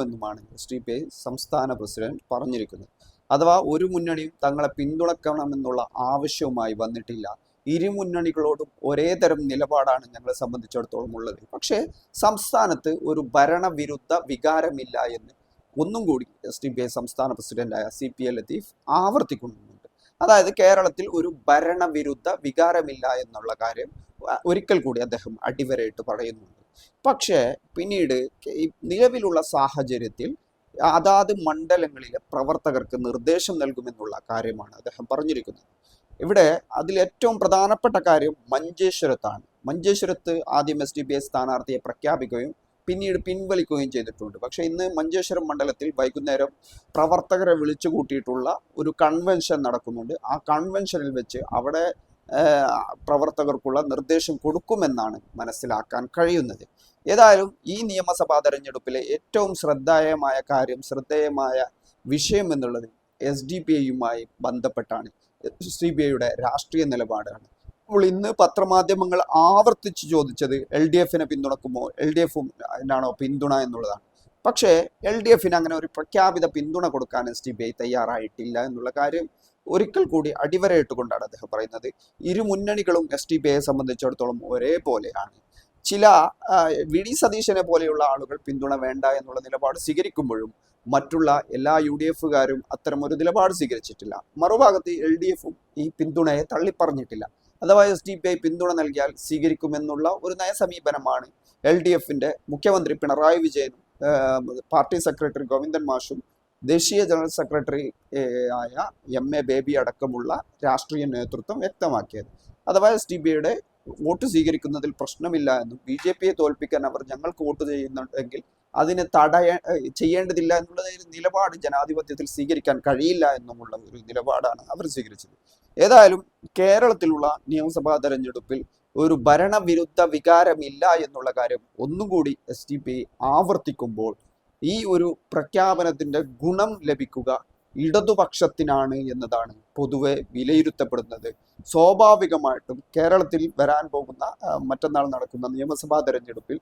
എന്നുമാണ് SDPI സംസ്ഥാന president പറഞ്ഞിരിക്കുന്നത്. അഥവാ ഒരു മുന്നണിയും തങ്ങളെ പിന്തുണക്കണമെന്നുള്ള ആവശ്യവുമായി വന്നിട്ടില്ല. ഇരു മുന്നണികളോടും ഒരേ തരം നിലപാടാണ് ഞങ്ങളെ സംബന്ധിച്ചിടത്തോളം ഉള്ളത്. പക്ഷേ സംസ്ഥാനത്ത് ഒരു ഭരണവിരുദ്ധ വികാരമില്ല എന്ന് ഒന്നും കൂടി SDPI സംസ്ഥാന പ്രസിഡന്റായ CP ലത്തീഫ് ആവർത്തിക്കുന്നുണ്ട്. അതായത് കേരളത്തിൽ ഒരു ഭരണവിരുദ്ധ വികാരമില്ല എന്നുള്ള കാര്യം ഒരിക്കൽ കൂടി അദ്ദേഹം അടിവരയിട്ട് പറയുന്നുണ്ട്. പക്ഷേ പിന്നീട് ഈ നിലവിലുള്ള സാഹചര്യത്തിൽ അതാത് മണ്ഡലങ്ങളിലെ പ്രവർത്തകർക്ക് നിർദ്ദേശം നൽകുമെന്നുള്ള കാര്യമാണ് അദ്ദേഹം പറഞ്ഞിരിക്കുന്നത്. ഇവിടെ അതിൽ ഏറ്റവും പ്രധാനപ്പെട്ട കാര്യം മഞ്ചേശ്വരത്താണ്. മഞ്ചേശ്വരത്ത് ആദ്യം SDPI സ്ഥാനാർത്ഥിയെ പ്രഖ്യാപിക്കുകയും പിന്നീട് പിൻവലിക്കുകയും ചെയ്തിട്ടുണ്ട്. പക്ഷെ ഇന്ന് മഞ്ചേശ്വരം മണ്ഡലത്തിൽ വൈകുന്നേരം പ്രവർത്തകരെ വിളിച്ചു കൂട്ടിയിട്ടുള്ള ഒരു കൺവെൻഷൻ നടക്കുന്നുണ്ട്. ആ കൺവെൻഷനിൽ വെച്ച് അവിടെ പ്രവർത്തകർക്കുള്ള നിർദ്ദേശം കൊടുക്കുമെന്നാണ് മനസ്സിലാക്കാൻ കഴിയുന്നത്. ഏതായാലും ഈ നിയമസഭാ തെരഞ്ഞെടുപ്പിലെ ഏറ്റവും ശ്രദ്ധേയമായ വിഷയം എന്നുള്ളത് SDPIയുമായി ബന്ധപ്പെട്ടാണ്. SDPIയുടെ രാഷ്ട്രീയ നിലപാടാണ്. അപ്പോൾ ഇന്ന് പത്രമാധ്യമങ്ങൾ ആവർത്തിച്ച് ചോദിച്ചത് LDFനെ പിന്തുണക്കുമോ, LDFനാണോ പിന്തുണ എന്നുള്ളതാണ്. പക്ഷേ LDFന് അങ്ങനെ ഒരു പ്രഖ്യാപിത പിന്തുണ കൊടുക്കാൻ SDPI തയ്യാറായിട്ടില്ല എന്നുള്ള കാര്യം ഒരിക്കൽ കൂടി അടിവരയിട്ടുകൊണ്ടാണ് അദ്ദേഹം പറയുന്നത്. ഇരു മുന്നണികളും SDPIയെ സംബന്ധിച്ചിടത്തോളം ഒരേപോലെയാണ്. ചില VD സതീശനെ പോലെയുള്ള ആളുകൾ പിന്തുണ വേണ്ട എന്നുള്ള നിലപാട് സ്വീകരിക്കുമ്പോഴും മറ്റുള്ള എല്ലാ UDFകാരും അത്തരം ഒരു നിലപാട് സ്വീകരിച്ചിട്ടില്ല. മറുഭാഗത്ത് LDFും ഈ പിന്തുണയെ തള്ളിപ്പറഞ്ഞിട്ടില്ല. അഥവാ SDPI പിന്തുണ നൽകിയാൽ സ്വീകരിക്കുമെന്നുള്ള ഒരു നയസമീപനമാണ് LDFന്റെ മുഖ്യമന്ത്രി പിണറായി വിജയനും പാർട്ടി സെക്രട്ടറി ഗോവിന്ദൻ മാഷും ദേശീയ ജനറൽ സെക്രട്ടറി ആയ MA ബേബി അടക്കമുള്ള രാഷ്ട്രീയ നേതൃത്വം വ്യക്തമാക്കിയത്. അഥവാ SDPIയുടെ വോട്ട് സ്വീകരിക്കുന്നതിൽ പ്രശ്നമില്ല എന്നും BJPയെ തോൽപ്പിക്കാൻ അവർ ഞങ്ങൾക്ക് വോട്ട് ചെയ്യുന്നുണ്ടെങ്കിൽ അതിനെ ചെയ്യേണ്ടതില്ല എന്നുള്ള നിലപാട് ജനാധിപത്യത്തിൽ സ്വീകരിക്കാൻ കഴിയില്ല എന്നുമുള്ള ഒരു നിലപാടാണ് അവർ സ്വീകരിച്ചത്. ഏതായാലും കേരളത്തിലുള്ള നിയമസഭാ തെരഞ്ഞെടുപ്പിൽ ഒരു ഭരണവിരുദ്ധ വികാരമില്ല എന്നുള്ള കാര്യം ഒന്നുകൂടി SDPI ആവർത്തിക്കുമ്പോൾ ഈ ഒരു പ്രഖ്യാപനത്തിന്റെ ഗുണം ലഭിക്കുക ഇടതുപക്ഷത്തിനാണ് എന്നതാണ് പൊതുവെ വിലയിരുത്തപ്പെടുന്നത്. സ്വാഭാവികമായിട്ടും കേരളത്തിൽ വരാൻ പോകുന്ന മറ്റന്നാൾ നടക്കുന്ന നിയമസഭാ തെരഞ്ഞെടുപ്പിൽ